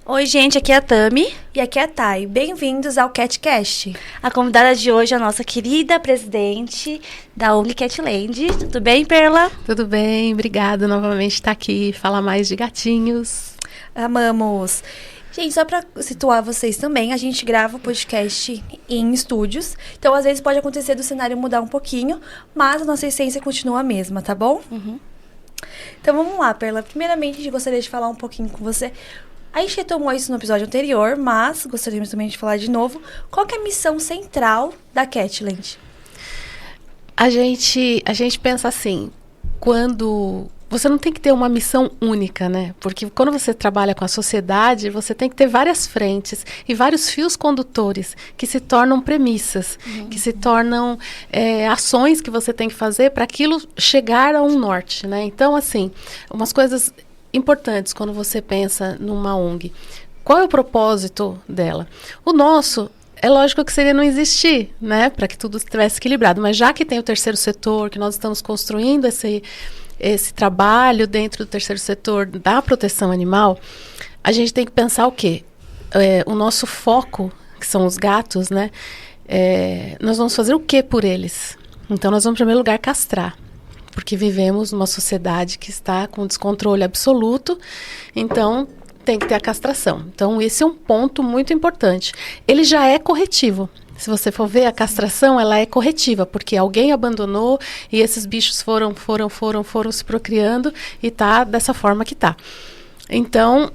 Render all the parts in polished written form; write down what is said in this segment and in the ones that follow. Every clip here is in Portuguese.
Oi, gente, aqui é a Tami. E aqui é a Thay. Bem-vindos ao CatCast. A convidada de hoje é a nossa querida presidente da ONG Catland. Tudo bem, Perla? Tudo bem, obrigada novamente por estar aqui, falar mais de gatinhos. Amamos! Gente, só pra situar vocês também, a gente grava o podcast em estúdios. Então, às vezes, pode acontecer do cenário mudar um pouquinho, mas a nossa essência continua a mesma, tá bom? Uhum. Então, vamos lá, Perla. Primeiramente, a gente gostaria de falar um pouquinho com você. A gente retomou isso no episódio anterior, mas gostaríamos também de falar de novo. Qual que é a missão central da Catland? A gente pensa assim, quando... Você não tem que ter uma missão única, né? Porque quando você trabalha com a sociedade, você tem que ter várias frentes e vários fios condutores que se tornam premissas, que se tornam ações que você tem que fazer para aquilo chegar a um norte, né? Então, assim, umas coisas importantes quando você pensa numa ONG. Qual é o propósito dela? O nosso... É lógico que seria não existir, né? Para que tudo estivesse equilibrado. Mas já que tem o terceiro setor, que nós estamos construindo esse trabalho dentro do terceiro setor da proteção animal, a gente tem que pensar o quê? O nosso foco, que são os gatos, né? Nós vamos fazer o quê por eles? Então, nós vamos, em primeiro lugar, castrar. Porque vivemos numa sociedade que está com descontrole absoluto. Então... tem que ter a castração. Então, esse é um ponto muito importante. Ele já é corretivo. Se você for ver, a castração, ela é corretiva, porque alguém abandonou e esses bichos foram se procriando e tá dessa forma que tá. Então,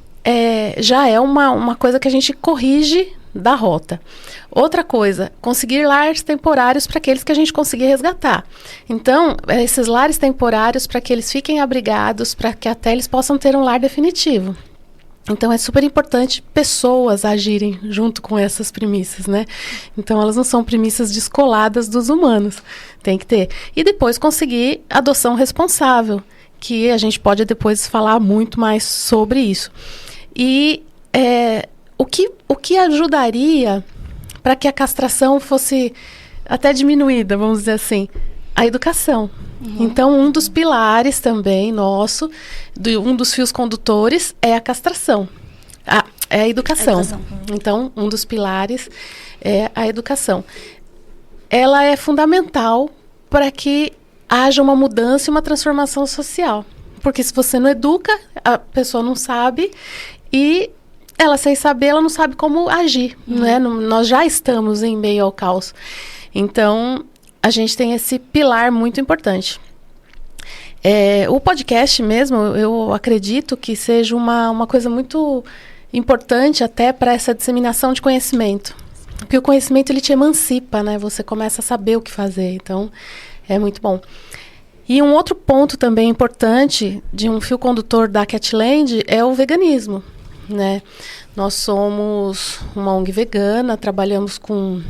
já é uma coisa que a gente corrige da rota. Outra coisa, conseguir lares temporários para aqueles que a gente conseguir resgatar. Então, esses lares temporários para que eles fiquem abrigados, para que até eles possam ter um lar definitivo. Então, é super importante pessoas agirem junto com essas premissas, né? Então, elas não são premissas descoladas dos humanos. Tem que ter. E depois conseguir adoção responsável, que a gente pode depois falar muito mais sobre isso. E o que ajudaria para que a castração fosse até diminuída, vamos dizer assim? A educação. Então, um dos pilares também nosso, um dos fios condutores é a castração. É a educação. Então, um dos pilares é a educação. Ela é fundamental para que haja uma mudança e uma transformação social. Porque se você não educa, a pessoa não sabe e ela, sem saber, ela não sabe como agir. Né? Nós já estamos em meio ao caos. Então... a gente tem esse pilar muito importante. O podcast mesmo, eu acredito que seja uma coisa muito importante até para essa disseminação de conhecimento. Porque o conhecimento, ele te emancipa, né? Você começa a saber o que fazer, então é muito bom. E um outro ponto também importante de um fio condutor da Catland é o veganismo, né? Nós somos uma ONG vegana, trabalhamos com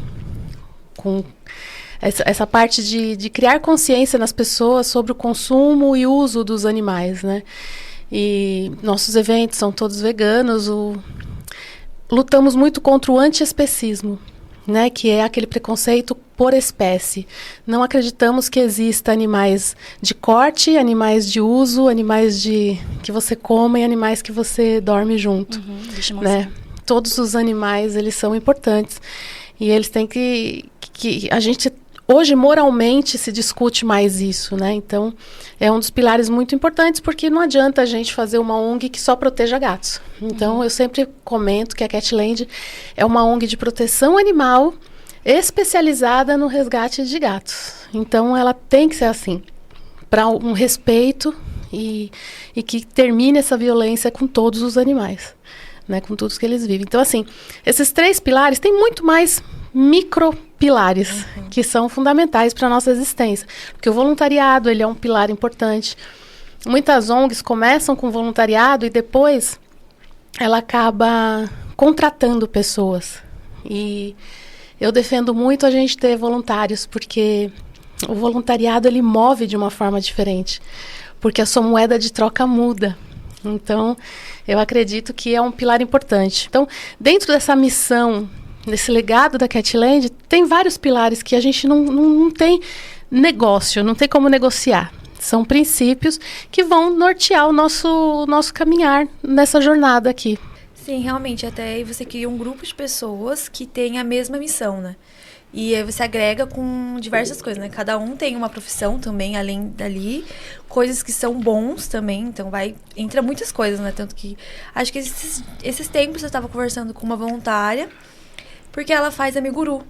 essa parte de criar consciência nas pessoas sobre o consumo e uso dos animais, né? E nossos eventos são todos veganos. Lutamos muito contra o antiespecismo, né? Que é aquele preconceito por espécie. Não acreditamos que exista animais de corte, animais de uso, animais que você come e animais que você dorme junto, né? Todos os animais, eles são importantes. E eles têm que a gente... Hoje, moralmente, se discute mais isso, né? Então, é um dos pilares muito importantes, porque não adianta a gente fazer uma ONG que só proteja gatos. Então, eu sempre comento que a Catland é uma ONG de proteção animal especializada no resgate de gatos. Então, ela tem que ser assim, para um respeito e que termine essa violência com todos os animais, né? Com todos que eles vivem. Então, assim, esses 3 pilares, tem muito mais micropilares que são fundamentais para a nossa existência. Porque o voluntariado, ele é um pilar importante. Muitas ONGs começam com voluntariado e depois ela acaba contratando pessoas. E eu defendo muito a gente ter voluntários, porque o voluntariado, ele move de uma forma diferente. Porque a sua moeda de troca muda. Então, eu acredito que é um pilar importante. Então, dentro dessa missão, nesse legado da Catland, tem vários pilares que a gente não tem negócio, não tem como negociar. São princípios que vão nortear o nosso caminhar nessa jornada aqui. Sim, realmente, até aí você cria um grupo de pessoas que tem a mesma missão, né? E aí você agrega com diversas coisas, né? Cada um tem uma profissão também, além dali, coisas que são bons também, então entra muitas coisas, né? Tanto que, acho que esses tempos eu estava conversando com uma voluntária, porque ela faz amiguru.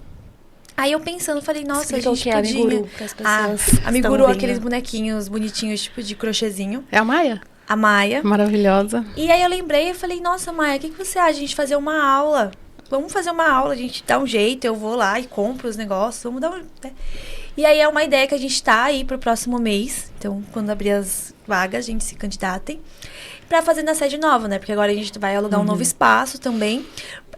Aí eu pensando, falei, nossa, Explica a gente o que é podia... amiguru pras pessoas que amiguru, estão ouvindo. aqueles bonequinhos bonitinhos, tipo de crochêzinho. É a Maia? A Maia. Maravilhosa. E aí eu lembrei e falei, nossa, Maia, o que você acha de a gente fazer uma aula? Vamos fazer uma aula, a gente dá um jeito, eu vou lá e compro os negócios, vamos dar um... né? E aí é uma ideia que a gente tá aí pro próximo mês, então quando abrir as vagas, a gente se candidatem, pra fazer na sede nova, né? Porque agora a gente vai alugar um novo espaço também.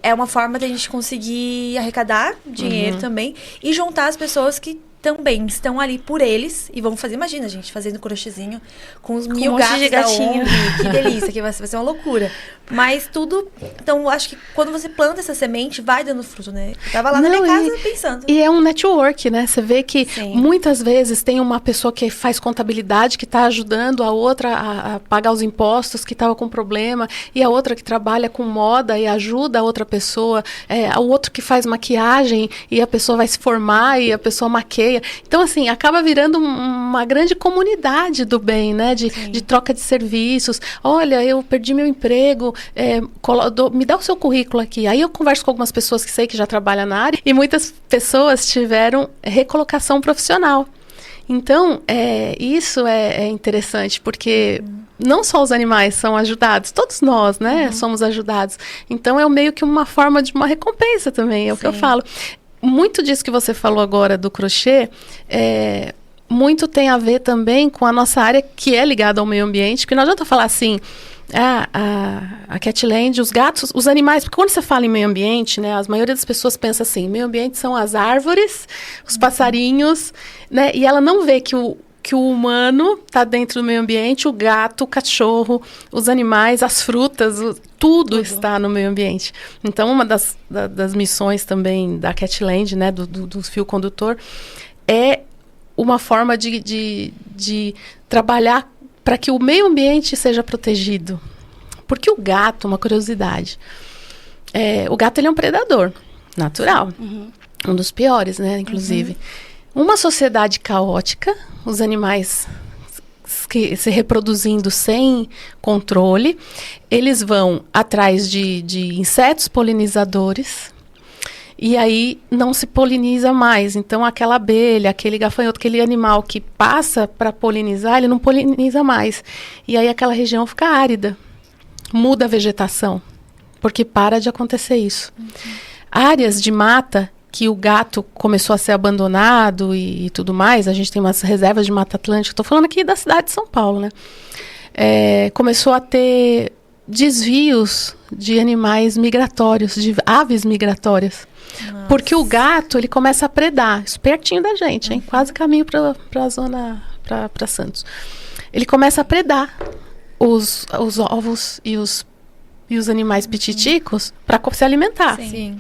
É uma forma da gente conseguir arrecadar dinheiro também e juntar as pessoas que também estão ali por eles e vão fazer, imagina, gente, fazendo crochêzinho com os 1000 um monte gatos de da gatinho. ONG. Que delícia, que vai ser uma loucura. Mas tudo... Então, acho que quando você planta essa semente, vai dando fruto, né? Eu tava lá na minha casa pensando. E é um network, né? Você vê que Sim. muitas vezes tem uma pessoa que faz contabilidade, que está ajudando a outra a pagar os impostos, que estava com problema, e a outra que trabalha com moda e ajuda a outra pessoa, o outro que faz maquiagem e a pessoa vai se formar e a pessoa maqueia. Então, assim, acaba virando uma grande comunidade do bem, né? De troca de serviços. Olha, eu perdi meu emprego, me dá o seu currículo aqui. Aí eu converso com algumas pessoas que sei que já trabalham na área e muitas pessoas tiveram recolocação profissional. Então, isso é interessante, porque não só os animais são ajudados, todos nós, né, somos ajudados. Então, é meio que uma forma de uma recompensa também, é o que eu falo. Muito disso que você falou agora do crochê, muito tem a ver também com a nossa área que é ligada ao meio ambiente, que não adianta falar assim, a Catland, os gatos, os animais, porque quando você fala em meio ambiente, né, a maioria das pessoas pensa assim, meio ambiente são as árvores, os passarinhos, né, e ela não vê que o humano está dentro do meio ambiente, o gato, o cachorro, os animais, as frutas, tudo está no meio ambiente. Então, uma das missões também da Catland, né, do fio condutor, é uma forma de trabalhar para que o meio ambiente seja protegido. Porque o gato, uma curiosidade, o gato ele é um predador natural, um dos piores, né, inclusive. Uma sociedade caótica, os animais se reproduzindo sem controle, eles vão atrás de insetos polinizadores e aí não se poliniza mais. Então aquela abelha, aquele gafanhoto, aquele animal que passa para polinizar, ele não poliniza mais. E aí aquela região fica árida, muda a vegetação, porque para de acontecer isso. Áreas de mata que o gato começou a ser abandonado e tudo mais, a gente tem umas reservas de Mata Atlântica, estou falando aqui da cidade de São Paulo, né? Começou a ter desvios de animais migratórios, de aves migratórias. Nossa. Porque o gato, ele começa a predar, isso pertinho da gente, hein? Quase caminho para a zona, para Santos. Ele começa a predar os ovos e os animais pititicos para se alimentar. Sim.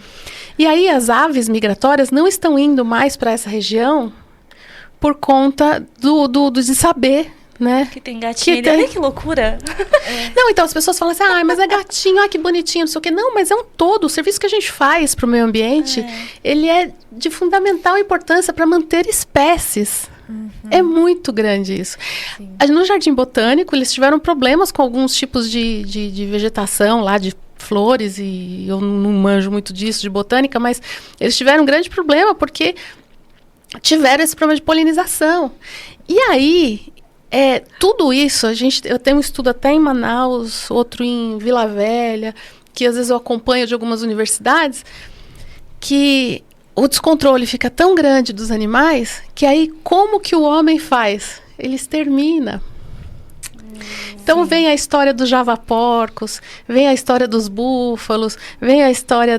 E aí as aves migratórias não estão indo mais para essa região por conta de saber, né? Que tem gatinho. Olha que loucura. Não, então as pessoas falam assim, mas é gatinho, que bonitinho, não sei o quê. Não, mas é um todo. O serviço que a gente faz para o meio ambiente, ele é de fundamental importância para manter espécies. É muito grande isso. No Jardim Botânico, eles tiveram problemas com alguns tipos de vegetação lá, de flores, e eu não manjo muito disso, de botânica, mas eles tiveram um grande problema porque tiveram esse problema de polinização. E aí, tudo isso, eu tenho um estudo até em Manaus, outro em Vila Velha, que às vezes eu acompanho de algumas universidades, que o descontrole fica tão grande dos animais, que aí como que o homem faz? Ele extermina. Então vem a história dos javaporcos, vem a história dos búfalos, vem a história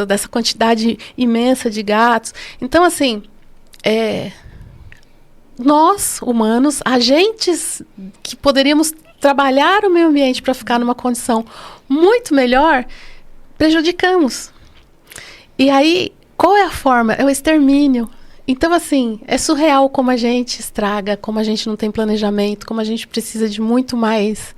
dessa quantidade imensa de gatos. Então, assim, nós, humanos, agentes que poderíamos trabalhar o meio ambiente para ficar numa condição muito melhor, prejudicamos. E aí, qual é a forma? É o extermínio. Então, assim, é surreal como a gente estraga, como a gente não tem planejamento, como a gente precisa de muito mais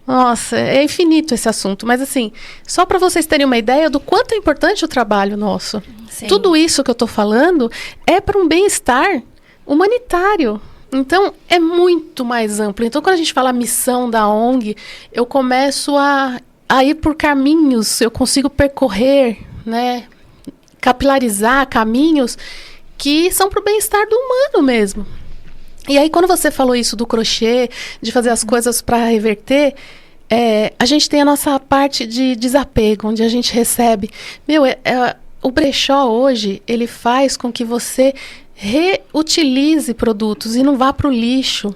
Nossa, é infinito esse assunto. Mas assim, só para vocês terem uma ideia do quanto é importante o trabalho nosso. Sim. Tudo isso que eu estou falando é para um bem-estar humanitário. Então, é muito mais amplo. Então, quando a gente fala missão da ONG, eu começo a ir por caminhos, eu consigo percorrer, né, capilarizar caminhos que são para o bem-estar do humano mesmo. E aí, quando você falou isso do crochê, de fazer as coisas para reverter, a gente tem a nossa parte de desapego, onde a gente recebe. O brechó hoje, ele faz com que você reutilize produtos e não vá para o lixo.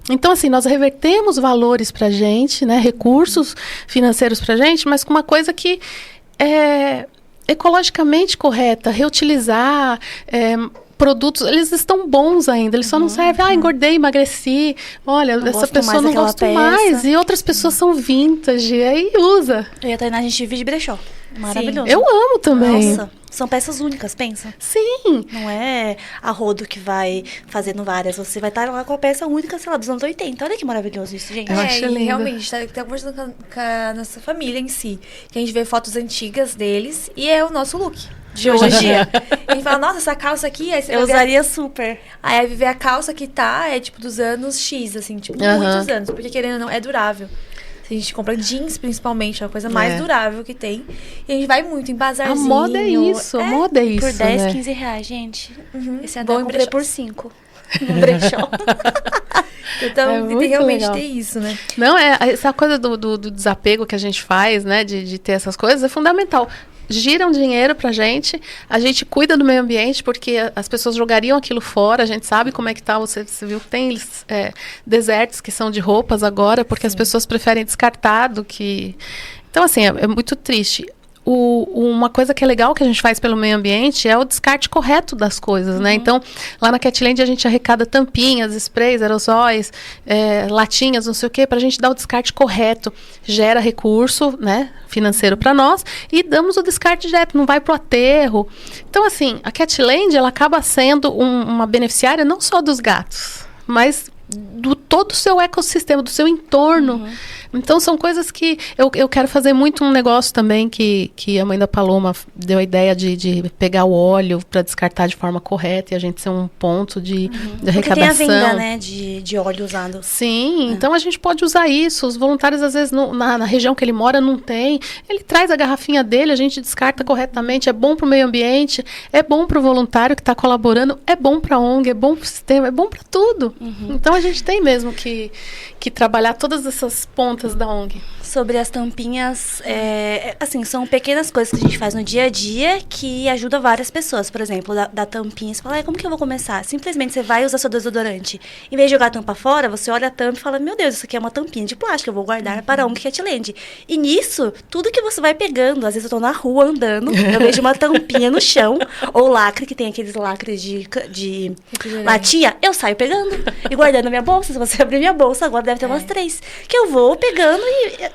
Então, assim, nós revertemos valores para a gente, né, recursos financeiros para a gente, mas com uma coisa que é ecologicamente correta, reutilizar produtos, eles estão bons ainda, eles só não servem, engordei, emagreci, olha, Não essa gosto pessoa mais não daquela gosta peça. mais, e outras pessoas são vintage, aí usa. Eu e a Tainá, a gente vive de brechó. Maravilhoso. Eu amo também. Nossa, são peças únicas, pensa. Sim. Não é a rodo que vai fazendo várias. Você vai estar lá com a peça única, sei lá, dos anos 80. Olha que maravilhoso isso, gente. Eu acho e lindo. realmente, tá conversando com a nossa família em si. Que a gente vê fotos antigas deles e é o nosso look de hoje. A gente fala, nossa, essa calça aqui... Aí você Eu vai ver usaria super. Aí ver a calça que tá, é tipo dos anos X, assim, tipo, muitos anos. Porque querendo ou não, é durável. A gente compra jeans, principalmente, é a coisa mais durável que tem. E a gente vai muito em bazarzinho. A moda é isso, a moda é isso, Por 10, né? 15 reais, gente. Esse Bom até em comprei brechó. por 5. No brechó. Então, É tem muito realmente legal. ter isso, né? Não, essa coisa do desapego que a gente faz, né, de ter essas coisas, é fundamental. Giram dinheiro pra gente, a gente cuida do meio ambiente, porque as pessoas jogariam aquilo fora, a gente sabe como é que tá, você viu que tem desertos que são de roupas agora, porque as pessoas preferem descartar do que... Então, assim, é muito triste. Uma coisa que é legal que a gente faz pelo meio ambiente é o descarte correto das coisas, né? Então, lá na Catland a gente arrecada tampinhas, sprays, aerosóis, latinhas, não sei o quê, para a gente dar o descarte correto. Gera recurso, né, financeiro para nós e damos o descarte direto, não vai para o aterro. Então, assim, a Catland, ela acaba sendo uma beneficiária não só dos gatos, mas do todo o seu ecossistema, do seu entorno. Então, são coisas que eu quero fazer muito um negócio também que a mãe da Paloma deu a ideia de pegar o óleo para descartar de forma correta e a gente ser um ponto de Porque arrecadação. tem a venda, né, de óleo usado. Sim, então a gente pode usar isso. Os voluntários, às vezes, na região que ele mora, não tem. Ele traz a garrafinha dele, a gente descarta corretamente. É bom para o meio ambiente, é bom para o voluntário que está colaborando, é bom para a ONG, é bom para o sistema, é bom para tudo. Então a gente tem mesmo que trabalhar todas essas pontas da ONG. Sobre as tampinhas, assim, são pequenas coisas que a gente faz no dia a dia que ajuda várias pessoas. Por exemplo, da tampinha, você fala, como que eu vou começar? Simplesmente você vai usar seu desodorante. Em vez de jogar a tampa fora, você olha a tampa e fala, meu Deus, isso aqui é uma tampinha de plástico, eu vou guardar para a ONG Catland. E nisso, tudo que você vai pegando, às vezes eu tô na rua andando, eu vejo uma tampinha no chão, ou lacre, que tem aqueles lacres de latinha, eu saio pegando e guardando na minha bolsa. Se você abrir minha bolsa, agora deve ter umas 3, que eu vou pegando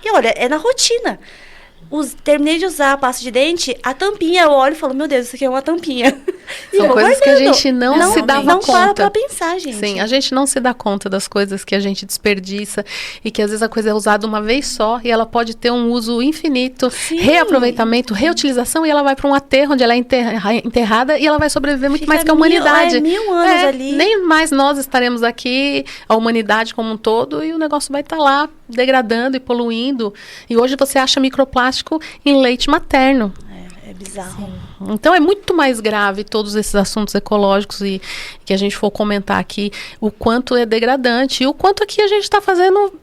e olha, é na rotina. Terminei de usar a pasta de dente, a tampinha, eu olho e falo, meu Deus, isso aqui é uma tampinha. São coisas que a gente não se dava não conta. Não para pensar, gente. Sim, a gente não se dá conta das coisas que a gente desperdiça e que às vezes a coisa é usada uma vez só e ela pode ter um uso infinito, reaproveitamento, reutilização e ela vai para um aterro onde ela é enterrada e ela vai sobreviver muito mais que a humanidade. 1000 anos ali. Nem mais nós estaremos aqui, a humanidade como um todo, e o negócio vai estar lá degradando e poluindo. E hoje você acha microplástico em leite materno. É bizarro. Então é muito mais grave todos esses assuntos ecológicos e que a gente for comentar aqui, o quanto é degradante e o quanto aqui a gente está fazendo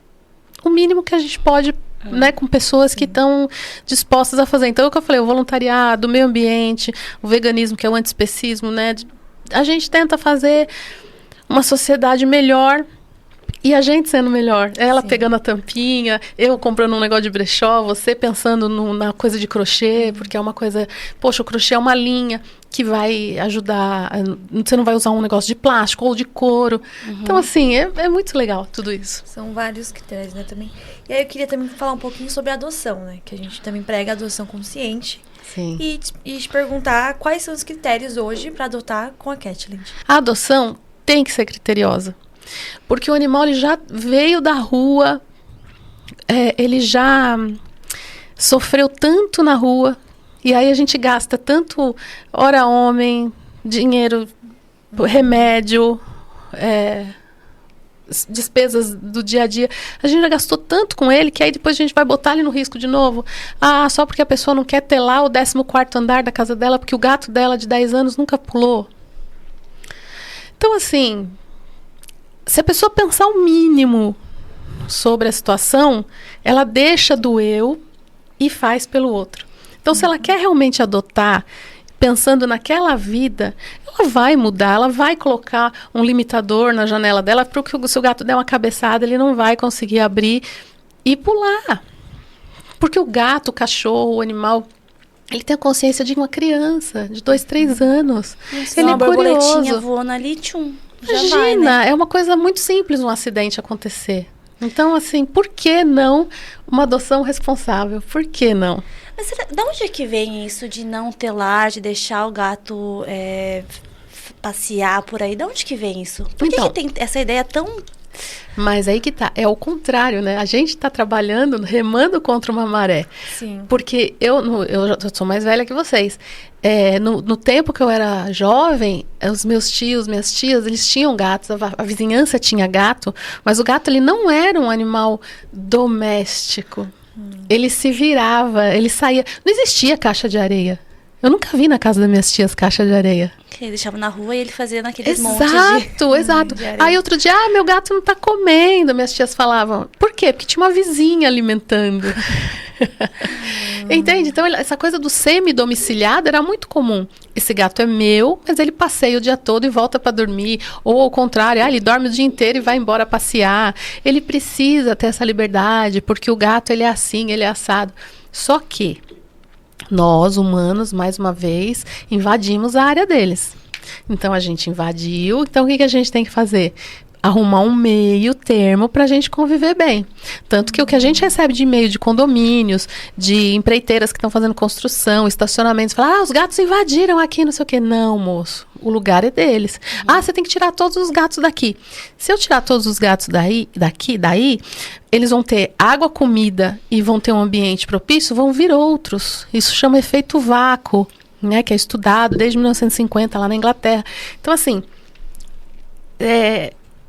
o mínimo que a gente pode, né, com pessoas que estão dispostas a fazer. Então é o que eu falei, o voluntariado, o meio ambiente, o veganismo, que é o antiespecismo, né? A gente tenta fazer uma sociedade melhor. E a gente sendo melhor, ela pegando a tampinha, eu comprando um negócio de brechó, você pensando na coisa de crochê, porque é uma coisa... Poxa, o crochê é uma linha que vai ajudar... Você não vai usar um negócio de plástico ou de couro. Então, assim, é muito legal tudo isso. São vários critérios, né, também. E aí eu queria também falar um pouquinho sobre a adoção, né? Que a gente também prega a adoção consciente. Sim. E te perguntar quais são os critérios hoje para adotar com a Catland. A adoção tem que ser criteriosa. Porque o animal ele já veio da rua ele já sofreu tanto na rua, e aí a gente gasta tanto hora homem, dinheiro, remédio, despesas do dia a dia. A gente já gastou tanto com ele que aí depois a gente vai botar ele no risco de novo. Só porque a pessoa não quer ter lá o 14º andar da casa dela, porque o gato dela de 10 anos nunca pulou. Então, assim, se a pessoa pensar o mínimo sobre a situação, ela deixa do eu e faz pelo outro. Então, se ela quer realmente adotar, pensando naquela vida, ela vai mudar, ela vai colocar um limitador na janela dela, porque se o gato der uma cabeçada, ele não vai conseguir abrir e pular. Porque o gato, o cachorro, o animal, ele tem a consciência de uma criança, de 2, 3 anos. Nossa, ele uma é borboletinha curioso. voando ali, tchum, já Imagina, vai, né? é uma coisa muito simples um acidente acontecer. Então, assim, por que não uma adoção responsável? Por que não? Mas de onde é que vem isso de não ter lar, de deixar o gato passear por aí? De onde que vem isso? Por que Então, que tem essa ideia tão... Mas aí que tá, é o contrário, né? A gente tá trabalhando, remando contra uma maré. Sim. Porque eu sou mais velha que vocês. No tempo que eu era jovem, os meus tios, minhas tias, eles tinham gatos, a vizinhança tinha gato, mas o gato, ele não era um animal doméstico. Ele se virava, ele saía. Não existia caixa de areia. Eu nunca vi na casa das minhas tias caixa de areia. Que ele deixava na rua e ele fazia naqueles montes Exato. de areia. Aí outro dia, meu gato não tá comendo. Minhas tias falavam. Por quê? Porque tinha uma vizinha alimentando. Entende? Então, essa coisa do semi-domiciliado era muito comum. Esse gato é meu, mas ele passeia o dia todo e volta para dormir. Ou ao contrário, ele dorme o dia inteiro e vai embora passear. Ele precisa ter essa liberdade, porque o gato, ele é assim, ele é assado. Só que nós, humanos, mais uma vez, invadimos a área deles. Então, a gente invadiu. Então, o que a gente tem que fazer? Arrumar um meio termo para a gente conviver bem. Tanto que o que a gente recebe de e-mail de condomínios, de empreiteiras que estão fazendo construção, estacionamentos, fala, os gatos invadiram aqui, não sei o quê. Não, moço, o lugar é deles. Você tem que tirar todos os gatos daqui. Se eu tirar todos os gatos daí, eles vão ter água, comida e vão ter um ambiente propício, vão vir outros. Isso chama efeito vácuo, né, que é estudado desde 1950 lá na Inglaterra. Então, assim,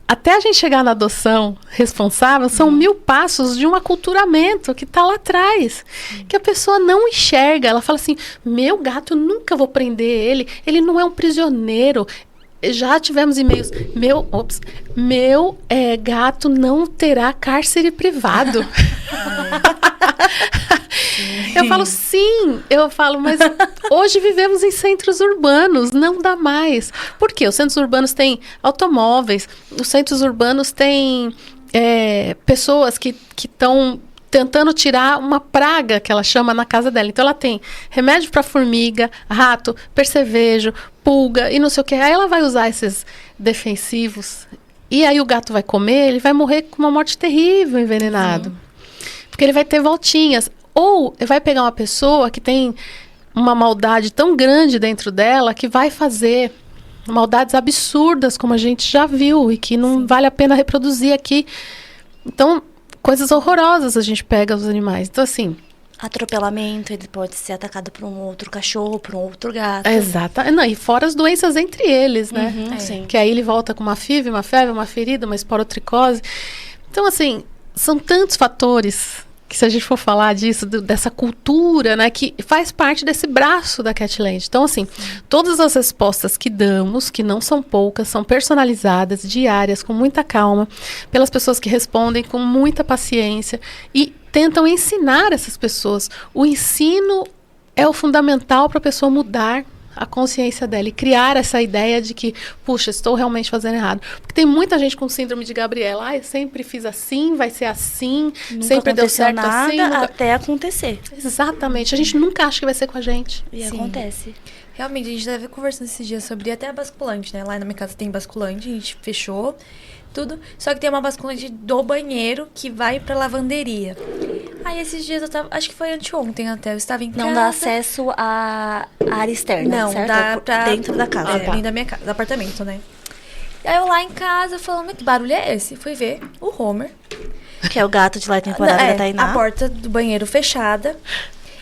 até a gente chegar na adoção responsável, são 1000 passos de um aculturamento que está lá atrás, que a pessoa não enxerga. Ela fala assim, meu gato, eu nunca vou prender ele não é um prisioneiro. Já tivemos e-mails, meu gato não terá cárcere privado. Eu falo, mas hoje vivemos em centros urbanos, não dá mais. Por quê? Os centros urbanos têm automóveis, os centros urbanos têm pessoas que estão tentando tirar uma praga que ela chama na casa dela. Então ela tem remédio para formiga, rato, percevejo, pulga e não sei o que. Aí ela vai usar esses defensivos e aí o gato vai comer, ele vai morrer com uma morte terrível, envenenado. Porque ele vai ter voltinhas. Ou vai pegar uma pessoa que tem uma maldade tão grande dentro dela que vai fazer maldades absurdas, como a gente já viu, e que não vale a pena reproduzir aqui. Então, coisas horrorosas a gente pega dos animais. Então, assim... Atropelamento, ele pode ser atacado por um outro cachorro, por um outro gato. Exato. Não, e fora as doenças entre eles, né? Sim. Que aí ele volta com uma FIV, uma febre, uma ferida, uma esporotricose. Então, assim, são tantos fatores... que se a gente for falar disso, dessa cultura, né, que faz parte desse braço da Catland. Então, assim, todas as respostas que damos, que não são poucas, são personalizadas, diárias, com muita calma, pelas pessoas que respondem com muita paciência e tentam ensinar essas pessoas. O ensino é o fundamental para a pessoa mudar a consciência dela e criar essa ideia de que, puxa, estou realmente fazendo errado. Porque tem muita gente com síndrome de Gabriela. Eu sempre fiz assim, vai ser assim, Nunca sempre deu certo nada, assim. até acontecer. Exatamente. A gente nunca acha que vai ser com a gente. E Sim. acontece. Realmente, a gente estava conversando esses dias sobre até a basculante, né? Lá na minha casa tem basculante, a gente fechou tudo. Só que tem uma basculante do banheiro que vai pra lavanderia. Aí esses dias eu tava, acho que foi anteontem até, eu estava em casa. Não dá acesso à área externa, Não, certo? dá pra... Dentro da casa. Dentro da minha casa, do apartamento, né? Aí eu lá em casa falando, que barulho é esse? Fui ver o Homer Que é o gato de lar temporário da Tainá. A porta do banheiro fechada.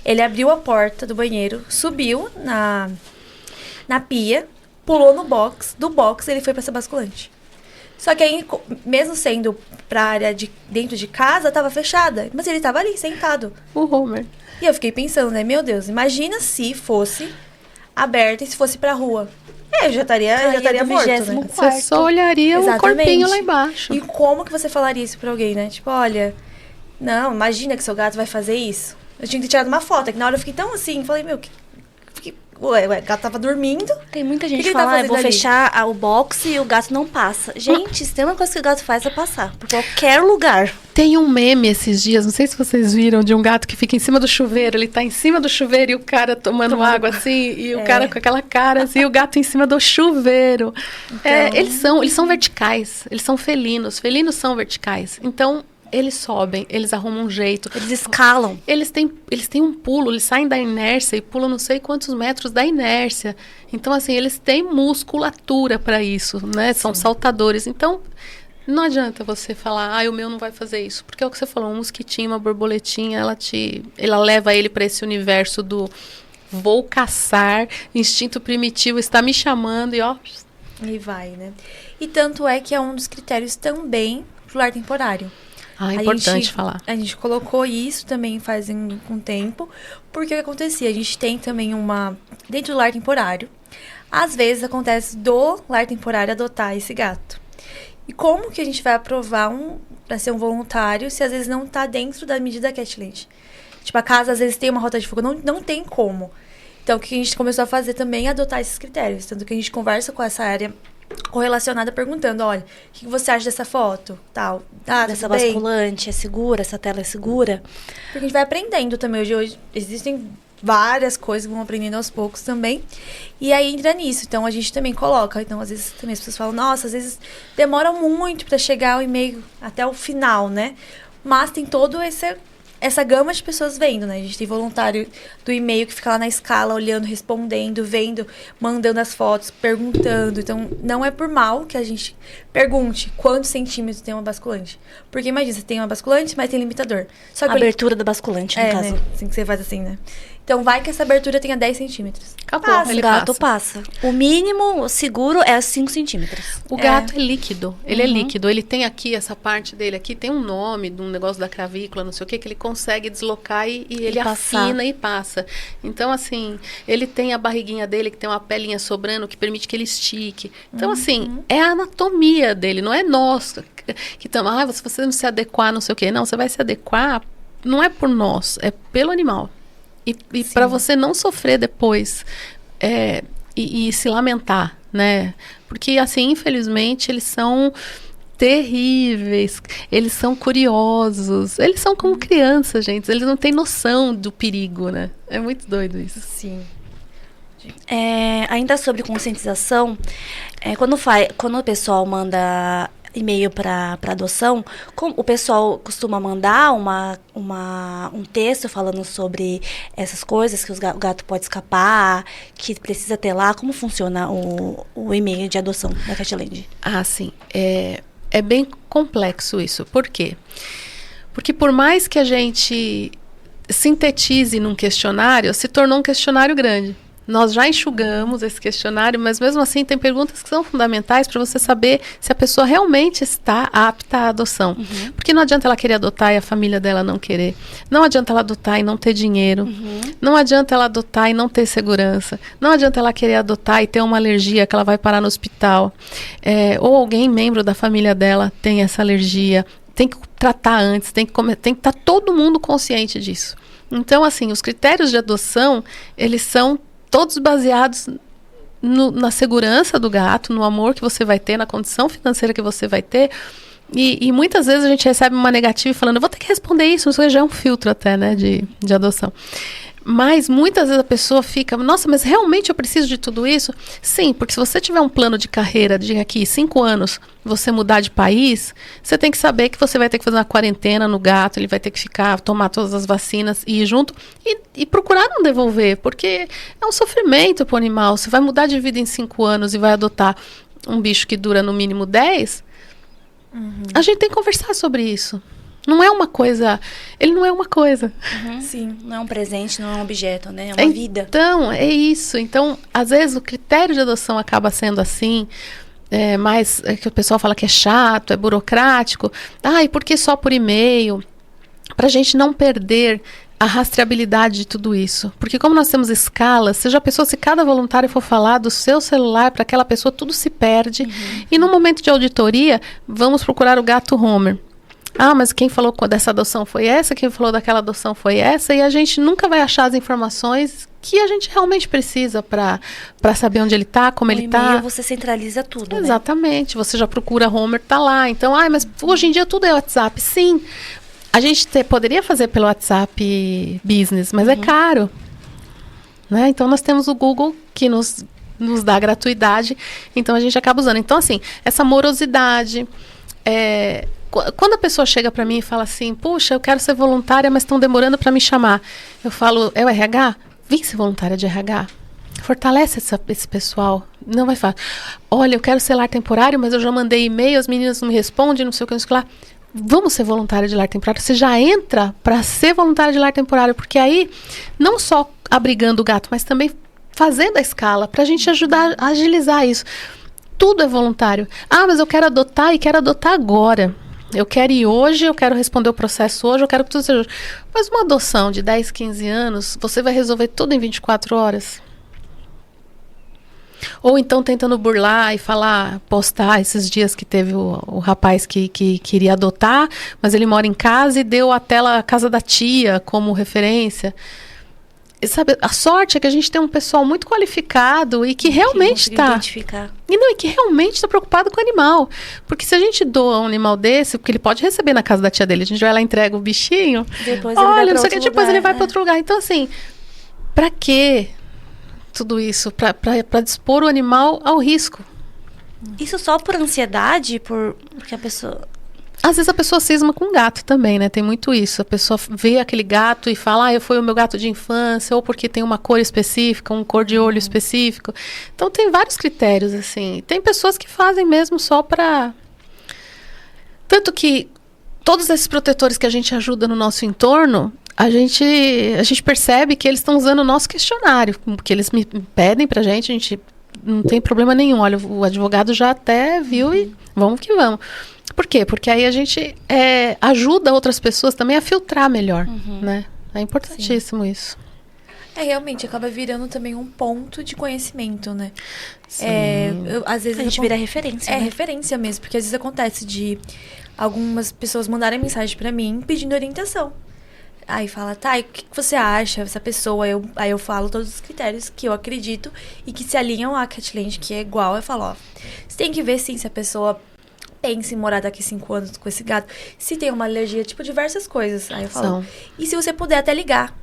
Ele abriu a porta do banheiro, subiu na pia, pulou no box. Do box, ele foi pra essa basculante. Só que aí, mesmo sendo pra área dentro de casa, tava fechada. Mas ele tava ali, sentado. O Homer. E eu fiquei pensando, né? Meu Deus, imagina se fosse aberta e se fosse pra rua. Eu já estaria morto, né? Você só olharia o corpinho lá embaixo. E como que você falaria isso pra alguém, né? Tipo, olha, não, imagina que seu gato vai fazer isso. Eu tinha que ter tirado uma foto, é que na hora eu fiquei tão assim, falei, meu, ué, o gato tava dormindo. Tem muita gente que fala, vou fechar o box e o gato não passa. Gente, se tem uma coisa que o gato faz é passar, por qualquer lugar. Tem um meme esses dias, não sei se vocês viram, de um gato que fica em cima do chuveiro. Ele tá em cima do chuveiro e o cara tomando água assim, e o cara com aquela cara assim, e o gato em cima do chuveiro. Então... Eles são verticais, eles são felinos. Felinos são verticais. Então, eles sobem, eles arrumam um jeito. Eles escalam. Eles têm um pulo, eles saem da inércia e pulam não sei quantos metros da inércia. Então, assim, eles têm musculatura para isso, né? São saltadores. Então, não adianta você falar, o meu não vai fazer isso. Porque é o que você falou, um mosquitinho, uma borboletinha, ela leva ele para esse universo do vou caçar, instinto primitivo está me chamando e ó... E vai, né? E tanto é que é um dos critérios também pro lar temporário. É importante falar. A gente colocou isso também faz um tempo, porque o que acontecia? A gente tem também dentro do lar temporário, às vezes acontece do lar temporário adotar esse gato. E como que a gente vai aprovar para ser um voluntário se às vezes não tá dentro da medida Catland? Tipo, a casa às vezes tem uma rota de fuga, não tem como. Então, o que a gente começou a fazer também é adotar esses critérios. Tanto que a gente conversa com essa área correlacionada perguntando, olha, o que você acha dessa foto? Tal, dessa basculante, é segura? Essa tela é segura? Porque a gente vai aprendendo também. Hoje existem várias coisas que vão aprendendo aos poucos também. E aí entra nisso. Então, a gente também coloca. Então, às vezes, também as pessoas falam, nossa, às vezes demora muito para chegar o e-mail até o final, né? Mas tem todo essa gama de pessoas vendo, né? A gente tem voluntário do e-mail que fica lá na escala, olhando, respondendo, vendo, mandando as fotos, perguntando. Então, não é por mal que a gente pergunte quantos centímetros tem uma basculante. Porque imagina, você tem uma basculante, mas tem limitador. Só que a abertura da basculante, no caso. Né? Assim que você faz assim, né? Então, vai que essa abertura tenha 10 centímetros. Acabou, o gato passa. O mínimo seguro é 5 centímetros. O gato é líquido. Ele é líquido. Ele tem aqui, essa parte dele aqui, tem um nome de um negócio da cravícula, não sei o que ele consegue deslocar e ele afina e passa. Então, assim, ele tem a barriguinha dele, que tem uma pelinha sobrando, que permite que ele estique. Então, assim, é a anatomia dele, não é nós que estamos, se você não se adequar, não sei o que. Não, você vai se adequar, não é por nós, é pelo animal. E para você não sofrer depois e se lamentar, né? Porque, assim, infelizmente, eles são terríveis, eles são curiosos, eles são como crianças, gente. Eles não têm noção do perigo, né? É muito doido isso. Sim. Ainda sobre conscientização, quando o pessoal manda e-mail para adoção, o pessoal costuma mandar um texto falando sobre essas coisas, que o gato pode escapar, que precisa ter lá. Como funciona o e-mail de adoção da Catland? Sim. É bem complexo isso. Por quê? Porque por mais que a gente sintetize num questionário, se tornou um questionário grande. Nós já enxugamos esse questionário, mas mesmo assim tem perguntas que são fundamentais para você saber se a pessoa realmente está apta à adoção. Porque não adianta ela querer adotar e a família dela não querer. Não adianta ela adotar e não ter dinheiro. Não adianta ela adotar e não ter segurança. Não adianta ela querer adotar e ter uma alergia que ela vai parar no hospital. Ou alguém, membro da família dela, tem essa alergia. Tem que tratar antes, tem que estar todo mundo consciente disso. Então, assim, os critérios de adoção, eles são todos baseados na segurança do gato, no amor que você vai ter, na condição financeira que você vai ter. E muitas vezes a gente recebe uma negativa falando, eu vou ter que responder isso já é um filtro até, né, de adoção. Mas muitas vezes a pessoa fica, nossa, mas realmente eu preciso de tudo isso? Sim, porque se você tiver um plano de carreira de aqui 5 anos, você mudar de país, você tem que saber que você vai ter que fazer uma quarentena no gato, ele vai ter que tomar todas as vacinas e ir junto e procurar não devolver, porque é um sofrimento pro animal. Você vai mudar de vida em 5 anos e vai adotar um bicho que dura no mínimo 10, a gente tem que conversar sobre isso. Não é uma coisa, ele não é uma coisa. Sim, não é um presente, não é um objeto, né? É uma vida. Então, é isso. Então, às vezes o critério de adoção acaba sendo assim, mas que o pessoal fala que é chato, é burocrático. E por que só por e-mail? Para a gente não perder a rastreabilidade de tudo isso. Porque como nós temos escalas, você já pensou se cada voluntário for falar do seu celular para aquela pessoa, tudo se perde. E no momento de auditoria, vamos procurar o gato Homer. Mas quem falou dessa adoção foi essa, quem falou daquela adoção foi essa, e a gente nunca vai achar as informações que a gente realmente precisa para saber onde ele está, como ele está. No e-mail você centraliza tudo, né? Exatamente. Você já procura Homer, tá lá. Então, mas hoje em dia tudo é WhatsApp. Sim. A gente poderia fazer pelo WhatsApp Business, mas é caro. Né? Então, nós temos o Google que nos dá gratuidade, então a gente acaba usando. Então, assim, essa morosidade. Quando a pessoa chega para mim e fala assim, puxa, eu quero ser voluntária, mas estão demorando para me chamar. Eu falo, é o RH? Vem ser voluntária de RH. Fortalece esse pessoal. Não vai falar, olha, eu quero ser lar temporário, mas eu já mandei e-mail, as meninas não me respondem, não sei o que, não sei o que lá. Vamos ser voluntária de lar temporário. Você já entra para ser voluntária de lar temporário, porque aí, não só abrigando o gato, mas também fazendo a escala, para a gente ajudar a agilizar isso. Tudo é voluntário. Mas eu quero adotar e quero adotar agora. Eu quero ir hoje, eu quero responder o processo hoje, eu quero que tudo seja hoje. Mas uma adoção de 10, 15 anos, você vai resolver tudo em 24 horas? Ou então tentando burlar e postar esses dias que teve o rapaz que queria adotar, mas ele mora em casa e deu a casa da tia como referência. E sabe, a sorte é que a gente tem um pessoal muito qualificado e que realmente está... E que realmente está preocupado com o animal. Porque se a gente doa um animal desse, porque ele pode receber na casa da tia dele, a gente vai lá e entrega o bichinho, depois ele vai para outro lugar. Depois ele vai para outro lugar. Então, assim, para quê tudo isso? Para dispor o animal ao risco. Isso só por ansiedade? Porque a pessoa... Às vezes a pessoa cisma com gato também, né? Tem muito isso. A pessoa vê aquele gato e fala, foi o meu gato de infância, ou porque tem uma cor específica, um cor de olho específico. Então tem vários critérios, assim. Tem pessoas que fazem mesmo só para... Tanto que todos esses protetores que a gente ajuda no nosso entorno, a gente percebe que eles estão usando o nosso questionário, que eles me pedem pra gente, a gente não tem problema nenhum. Olha, o advogado já até viu e vamos que vamos. Por quê? Porque aí a gente ajuda outras pessoas também a filtrar melhor, né? É importantíssimo isso. Realmente, acaba virando também um ponto de conhecimento, né? Sim. Às vezes a gente vira referência, né? Referência mesmo, porque às vezes acontece de algumas pessoas mandarem mensagem pra mim pedindo orientação. Aí fala, o que você acha dessa pessoa? Aí eu falo todos os critérios que eu acredito e que se alinham à Catland, que é igual. Eu falo, você tem que ver sim se a pessoa pensa em morar daqui 5 anos com esse gato, se tem uma alergia, diversas coisas. Aí eu falo, e se você puder até ligar.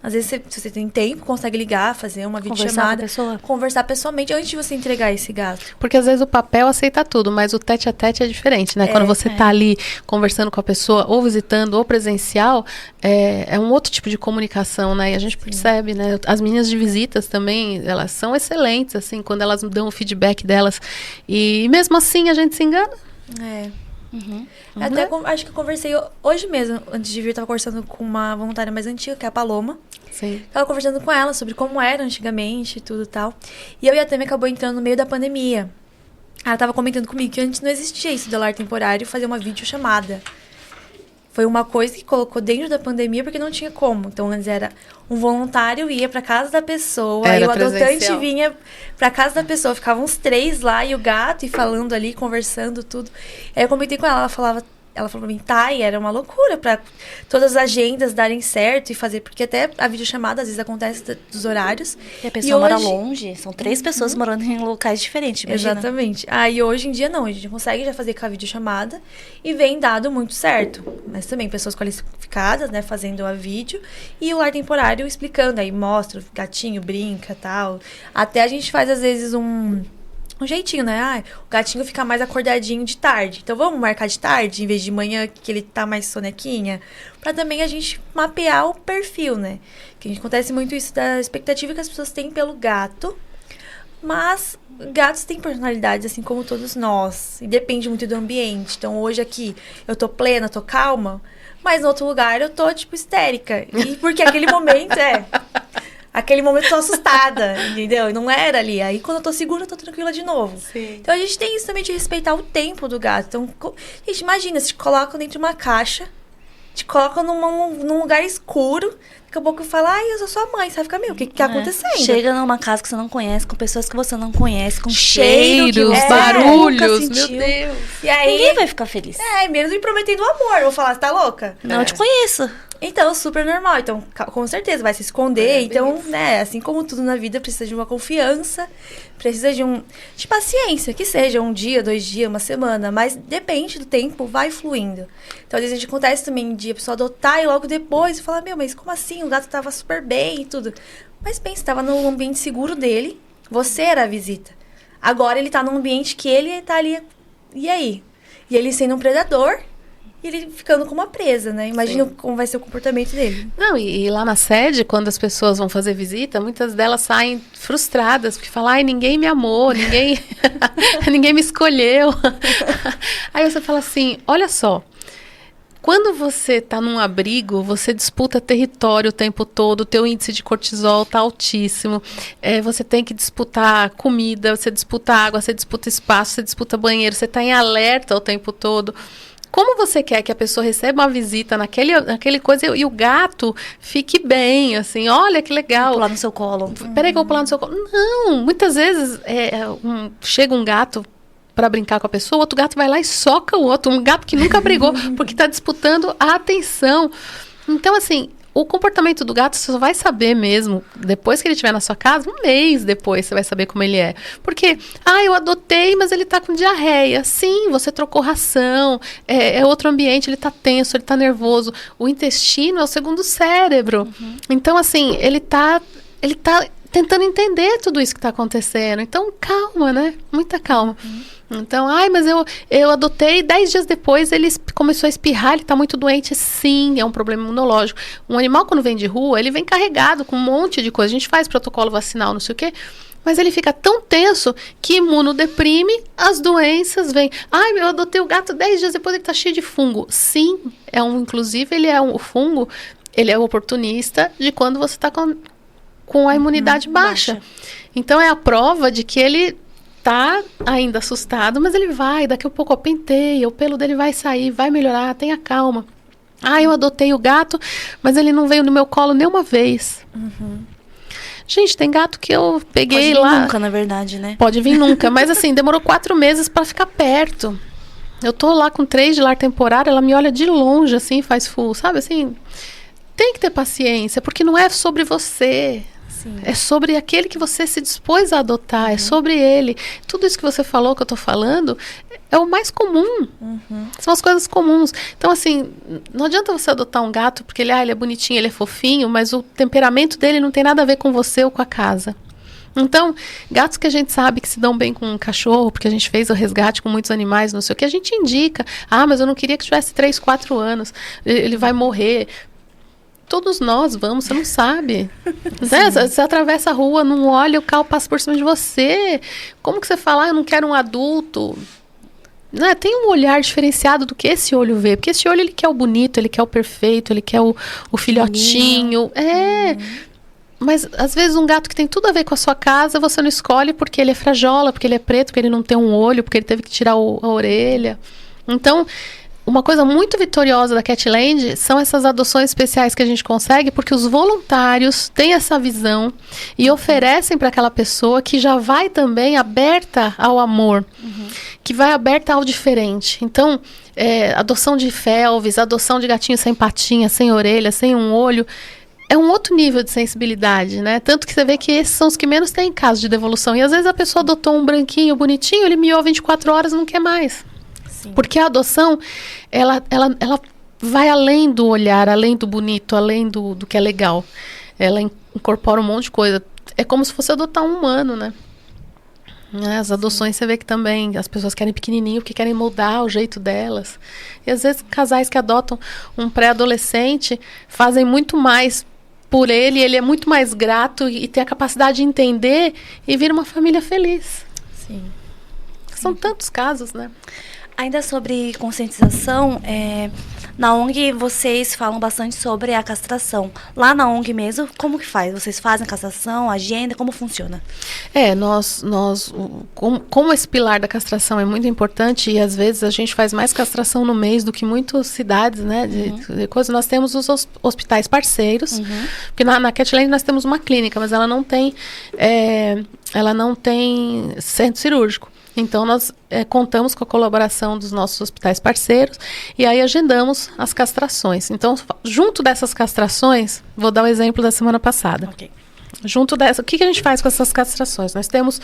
Às vezes, se você tem tempo, consegue ligar, fazer uma videochamada, conversar pessoalmente antes de você entregar esse gato. Porque às vezes o papel aceita tudo, mas o tete a tete é diferente, né? Quando você tá ali conversando com a pessoa, ou visitando, ou presencial, é um outro tipo de comunicação, né? E a gente percebe, né? As meninas de visitas também, elas são excelentes, assim, quando elas dão o feedback delas. E mesmo assim, a gente se engana. Até acho que eu conversei hoje mesmo, antes de vir, eu tava conversando com uma voluntária mais antiga, que é a Paloma. Sim. Tava conversando com ela sobre como era antigamente e tudo e tal. E eu e a Tami acabou entrando no meio da pandemia. Ela tava comentando comigo que antes não existia isso do lar temporário, fazer uma videochamada. Foi uma coisa que colocou dentro da pandemia porque não tinha como. Então, antes era um voluntário ia pra casa da pessoa, era e o adotante presencial. vinha pra casa da pessoa. Ficavam uns 3 lá e o gato, e falando ali, conversando, tudo. Aí eu comentei com ela, ela falou pra mim, e era uma loucura pra todas as agendas darem certo e fazer, porque até a videochamada às vezes acontece dos horários. E a pessoa mora longe, são 3 pessoas morando em locais diferentes, imagina. Exatamente. Aí hoje em dia não, a gente consegue já fazer com a videochamada e vem dado muito certo. Mas também pessoas qualificadas, né, fazendo a vídeo e o lar temporário explicando, aí mostra, o gatinho brinca e tal. Até a gente faz às vezes um jeitinho, né? O gatinho fica mais acordadinho de tarde. Então, vamos marcar de tarde, em vez de manhã, que ele tá mais sonequinha. Pra também a gente mapear o perfil, né? Que acontece muito isso da expectativa que as pessoas têm pelo gato. Mas gatos têm personalidades, assim como todos nós. E depende muito do ambiente. Então, hoje aqui, eu tô plena, tô calma. Mas no outro lugar, eu tô, tipo, histérica. E porque aquele momento aquele momento eu tô assustada, entendeu? E não era ali. Aí, quando eu tô segura, eu tô tranquila de novo. Sim. Então, a gente tem isso também de respeitar o tempo do gato. Então, gente, imagina, se te colocam dentro de uma caixa, te colocam num lugar escuro, daqui a pouco fala, ai, eu sou sua mãe. Você vai ficar, meu, o que tá acontecendo? Chega numa casa que você não conhece, com pessoas que você não conhece, com cheiro que Cheiros, você barulhos, nunca meu sentiu. Deus. E aí, Ninguém vai ficar feliz. menos me prometendo amor. Eu vou falar, você tá louca? Não, eu te conheço. Então, super normal. Então, com certeza, vai se esconder. Então, né, assim como tudo na vida, precisa de uma confiança, precisa de paciência, que seja um dia, 2 dias, uma semana, mas depende do tempo, vai fluindo. Então, às vezes, a gente acontece também de a pessoa adotar e logo depois falar, meu, mas como assim? O gato tava super bem e tudo. Mas pensa, tava no ambiente seguro dele, você era a visita. Agora, ele tá num ambiente que ele tá ali, e aí? E ele sendo um predador, e ele ficando com uma presa, né? Imagina como vai ser o comportamento dele. Não, e lá na sede, quando as pessoas vão fazer visita, muitas delas saem frustradas, porque falam, ai, ninguém me amou, ninguém me escolheu. Aí você fala assim, olha só, quando você está num abrigo, você disputa território o tempo todo, o teu índice de cortisol está altíssimo, você tem que disputar comida, você disputa água, você disputa espaço, você disputa banheiro, você está em alerta o tempo todo. Como você quer que a pessoa receba uma visita naquele coisa e o gato fique bem, assim, olha que legal. Pular no seu colo. Peraí que eu vou pular no seu colo. Não, muitas vezes chega um gato para brincar com a pessoa, o outro gato vai lá e soca o outro. Um gato que nunca brigou, porque está disputando a atenção. Então, assim, o comportamento do gato você só vai saber mesmo depois que ele estiver na sua casa, 1 mês depois você vai saber como ele é. Porque, eu adotei, mas ele tá com diarreia. Sim, você trocou ração, é outro ambiente, ele tá tenso, ele tá nervoso. O intestino é o segundo cérebro. Então, assim, ele tá tentando entender tudo isso que tá acontecendo. Então, calma, né? Muita calma. Então, mas eu adotei, 10 dias depois ele começou a espirrar, ele tá muito doente. Sim, é um problema imunológico. Um animal, quando vem de rua, ele vem carregado com um monte de coisa. A gente faz protocolo vacinal, não sei o quê, mas ele fica tão tenso que imunodeprime, as doenças vêm. Eu adotei o gato 10 dias depois, ele tá cheio de fungo. Sim, inclusive ele o fungo, ele é o oportunista de quando você tá com a imunidade baixa. Então, é a prova de que ele tá ainda assustado, mas ele daqui a pouco penteia, o pelo dele vai sair, vai melhorar, tenha calma. Eu adotei o gato, mas ele não veio no meu colo nenhuma vez. Gente, tem gato que eu peguei lá. Pode vir nunca, na verdade, né? Pode vir nunca, mas assim, demorou 4 meses para ficar perto. Eu tô lá com 3 de lar temporário, ela me olha de longe, assim, faz full, sabe, assim, tem que ter paciência, porque não é sobre você. Sim. É sobre aquele que você se dispôs a adotar, é sobre ele. Tudo isso que você falou, que eu tô falando, é o mais comum. São as coisas comuns. Então, assim, não adianta você adotar um gato porque ele é bonitinho, ele é fofinho, mas o temperamento dele não tem nada a ver com você ou com a casa. Então, gatos que a gente sabe que se dão bem com um cachorro, porque a gente fez o resgate com muitos animais, não sei o que, a gente indica. Mas eu não queria que tivesse 3, 4 anos, ele vai morrer. Todos nós vamos, você não sabe. Né? Você atravessa a rua, não olha, o carro passa por cima de você. Como que você fala, eu não quero um adulto? Né? Tem um olhar diferenciado do que esse olho vê. Porque esse olho, ele quer o bonito, ele quer o perfeito, ele quer o filhotinho. Mas, às vezes, um gato que tem tudo a ver com a sua casa, você não escolhe porque ele é frajola, porque ele é preto, porque ele não tem um olho, porque ele teve que tirar a orelha. Então, uma coisa muito vitoriosa da Catland são essas adoções especiais que a gente consegue, porque os voluntários têm essa visão e oferecem para aquela pessoa que já vai também aberta ao amor, que vai aberta ao diferente. Então, adoção de felves, adoção de gatinho sem patinha, sem orelha, sem um olho, é um outro nível de sensibilidade, né? Tanto que você vê que esses são os que menos têm caso de devolução. E às vezes a pessoa adotou um branquinho bonitinho, ele miou 24 horas e não quer mais. Porque a adoção, ela vai além do olhar, além do bonito, além do que é legal. Ela incorpora um monte de coisa. É como se fosse adotar um humano, né? As adoções, você vê que também as pessoas querem pequenininho porque querem moldar o jeito delas. E às vezes casais que adotam um pré-adolescente fazem muito mais por ele, ele é muito mais grato e tem a capacidade de entender e vira uma família feliz. Sim. São tantos casos, né? Ainda sobre conscientização, na ONG vocês falam bastante sobre a castração. Lá na ONG mesmo, como que faz? Vocês fazem a castração, agenda, como funciona? Como esse pilar da castração é muito importante e às vezes a gente faz mais castração no mês do que muitas cidades, né? De coisas, nós temos os hospitais parceiros, porque na Catland nós temos uma clínica, mas ela não tem centro cirúrgico. Então, nós contamos com a colaboração dos nossos hospitais parceiros e aí agendamos as castrações. Então, junto dessas castrações, vou dar o exemplo da semana passada. Ok. O que a gente faz com essas castrações? Nós temos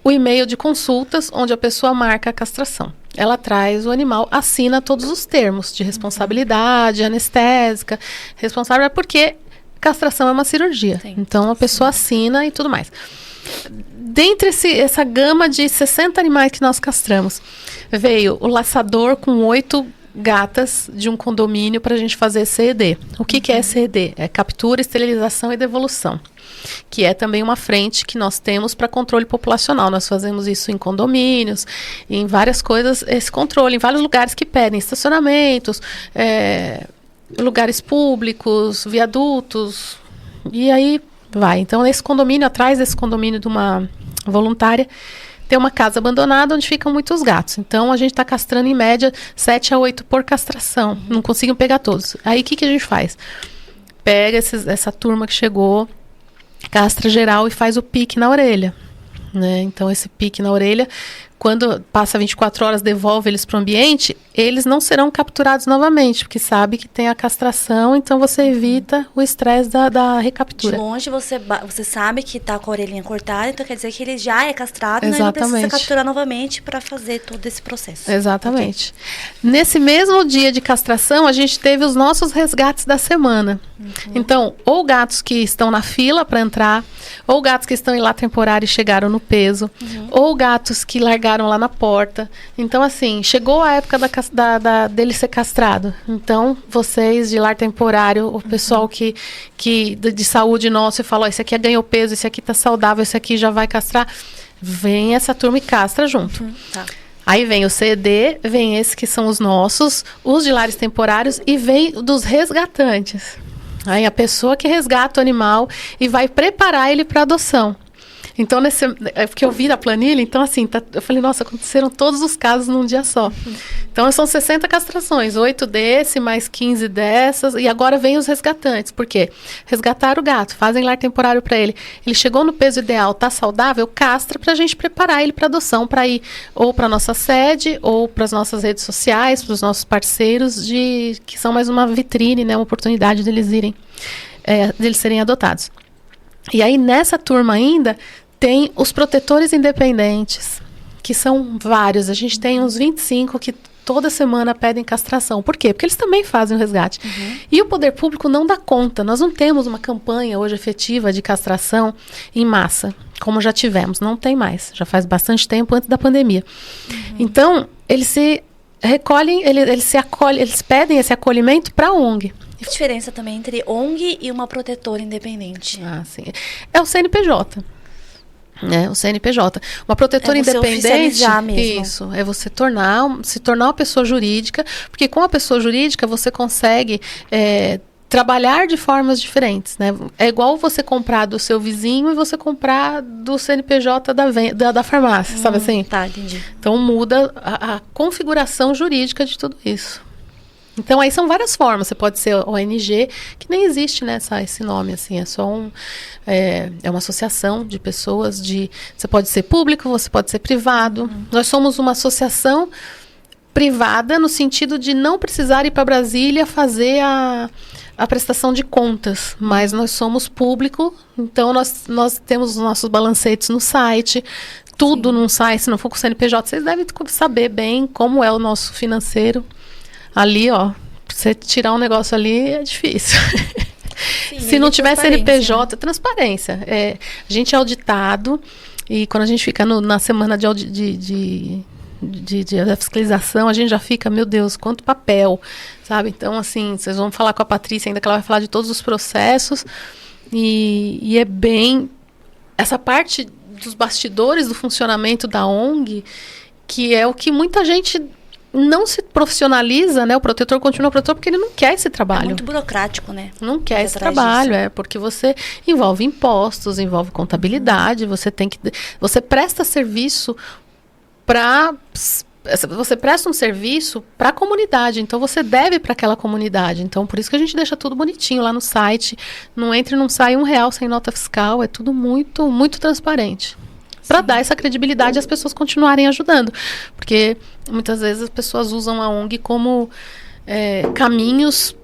o e-mail de consultas, onde a pessoa marca a castração. Ela traz o animal, assina todos os termos de responsabilidade, anestésica, responsável, porque castração é uma cirurgia. Sim. Então, a pessoa assina e tudo mais. Dentre essa gama de 60 animais que nós castramos, veio o laçador com 8 gatas de um condomínio para a gente fazer CED. O que é CED? É captura, esterilização e devolução, que é também uma frente que nós temos para controle populacional. Nós fazemos isso em condomínios, em várias coisas, esse controle, em vários lugares que pedem, estacionamentos, lugares públicos, viadutos, e aí vai. Então, nesse condomínio, atrás desse condomínio de uma voluntária, tem uma casa abandonada onde ficam muitos gatos. Então, a gente está castrando em média 7 a 8 por castração. Não conseguimos pegar todos. Aí, o que a gente faz? Pega essa turma que chegou, castra geral e faz o pique na orelha. Né? Então, esse pique na orelha, quando passa 24 horas, devolve eles para o ambiente, eles não serão capturados novamente, porque sabe que tem a castração, então você evita o estresse da recaptura. De longe você sabe que está com a orelhinha cortada, então quer dizer que ele já é castrado, né? Exatamente. E não precisa capturar novamente para fazer todo esse processo. Exatamente. Okay. Nesse mesmo dia de castração, a gente teve os nossos resgates da semana. Então, ou gatos que estão na fila para entrar, ou gatos que estão em lá temporário e chegaram no peso, ou gatos que largaram lá na porta. Então, assim, chegou a época dele ser castrado. Então, vocês de lar temporário, o pessoal de saúde nosso, e falou, esse aqui ganhou peso, esse aqui tá saudável, esse aqui já vai castrar. Vem essa turma e castra junto. Tá. Aí vem o CED, vem esses que são os nossos, os de lares temporários e vem dos resgatantes. Aí a pessoa que resgata o animal e vai preparar ele para adoção. Então, porque eu vi na planilha, então assim, eu falei, nossa, aconteceram todos os casos num dia só. Então, são 60 castrações, 8 desse, mais 15 dessas, e agora vem os resgatantes. Por quê? Resgataram o gato, fazem lar temporário para ele. Ele chegou no peso ideal, tá saudável, castra pra gente preparar ele para adoção, para ir ou para nossa sede, ou para as nossas redes sociais, para os nossos parceiros, que são mais uma vitrine, né, uma oportunidade deles serem adotados. E aí, nessa turma ainda, tem os protetores independentes, que são vários. A gente tem uns 25 que toda semana pedem castração. Por quê? Porque eles também fazem o resgate. E o poder público não dá conta. Nós não temos uma campanha hoje efetiva de castração em massa, como já tivemos. Não tem mais. Já faz bastante tempo antes da pandemia. Então, eles se recolhem, eles pedem esse acolhimento para a ONG. E a diferença também entre ONG e uma protetora independente? Ah, sim. É o CNPJ. O CNPJ. Uma protetora independente, mesmo. Isso, é você se tornar uma pessoa jurídica, porque com a pessoa jurídica você consegue trabalhar de formas diferentes, né? É igual você comprar do seu vizinho e você comprar do CNPJ da farmácia, sabe assim? Tá, entendi. Então muda a configuração jurídica de tudo isso. Então, aí são várias formas. Você pode ser ONG, que nem existe, né, esse nome, assim, é só uma associação de pessoas, você pode ser público, você pode ser privado. Nós somos uma associação privada no sentido de não precisar ir para Brasília fazer a prestação de contas, mas nós somos público, então nós temos os nossos balancetes no site, tudo num site. Se não for com o CNPJ, vocês devem saber bem como é o nosso financeiro. Ali, ó, pra você tirar um negócio ali é difícil. Sim, se não tiver CNPJ, transparência. A gente é auditado e quando a gente fica na semana de da fiscalização, a gente já fica, meu Deus, quanto papel, sabe? Então, assim, vocês vão falar com a Patrícia ainda, que ela vai falar de todos os processos, e é bem... Essa parte dos bastidores do funcionamento da ONG, que é o que muita gente não se profissionaliza, né? O protetor continua protetor porque ele não quer esse trabalho. É muito burocrático, né? Não quer esse trabalho, porque você envolve impostos, envolve contabilidade, você presta serviço você presta um serviço para a comunidade, então você deve para aquela comunidade. Então, por isso que a gente deixa tudo bonitinho lá no site. Não entra e não sai R$1 sem nota fiscal, é tudo muito, muito transparente. Para dar essa credibilidade e as pessoas continuarem ajudando. Porque muitas vezes as pessoas usam a ONG como caminhos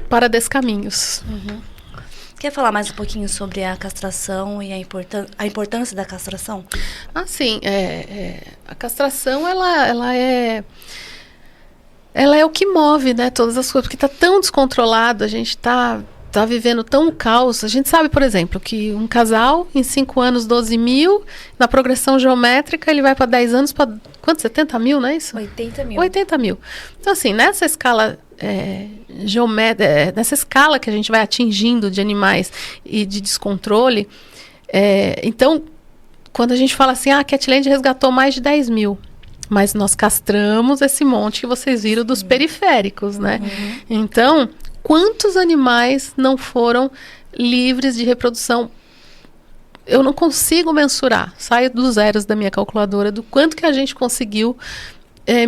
para descaminhos. Uhum. Quer falar mais um pouquinho sobre a castração e a importância da castração? Ah, sim. A castração, ela é o que move, né, todas as coisas. Porque está tão descontrolado, a gente está vivendo tão caos. A gente sabe, por exemplo, que um casal, em 5 anos, 12 mil, na progressão geométrica, ele vai para 10 anos para, quanto? 70 mil, não é isso? 80 mil. 80 mil. Então, assim, nessa escala nessa escala que a gente vai atingindo de animais e de descontrole, então, quando a gente fala assim, a Catland resgatou mais de 10 mil, mas nós castramos esse monte que vocês viram dos periféricos, né? Uhum. Então, quantos animais não foram livres de reprodução? Eu não consigo mensurar, saio dos zeros da minha calculadora, do quanto que a gente conseguiu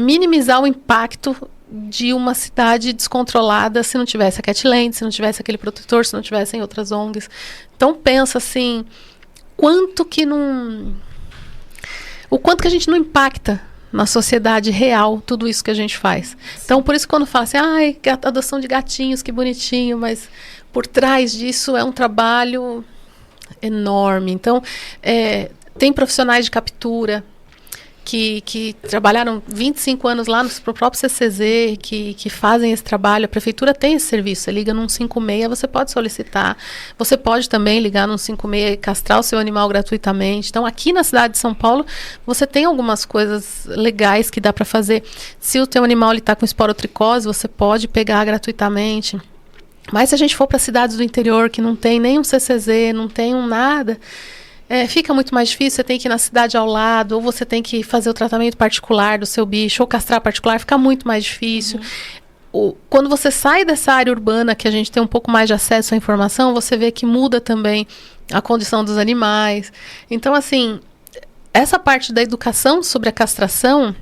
minimizar o impacto de uma cidade descontrolada se não tivesse a Catland, se não tivesse aquele protetor, se não tivessem outras ONGs. Então pensa assim, o quanto que a gente não impacta na sociedade real tudo isso que a gente faz. Então por isso quando fala assim, adoção de gatinhos, que bonitinho, mas por trás disso é um trabalho enorme. Então tem profissionais de captura que trabalharam 25 anos lá no próprio CCZ, que fazem esse trabalho. A prefeitura tem esse serviço. Você liga no 156, você pode solicitar. Você pode também ligar no 156 e castrar o seu animal gratuitamente. Então, aqui na cidade de São Paulo, você tem algumas coisas legais que dá para fazer. Se o teu animal está com esporotricose, você pode pegar gratuitamente. Mas se a gente for para cidades do interior que não tem nenhum CCZ, não tem nada... fica muito mais difícil, você tem que ir na cidade ao lado, ou você tem que fazer o tratamento particular do seu bicho, ou castrar particular, fica muito mais difícil. Quando você sai dessa área urbana, que a gente tem um pouco mais de acesso à informação, você vê que muda também a condição dos animais. Então, assim, essa parte da educação sobre a castração,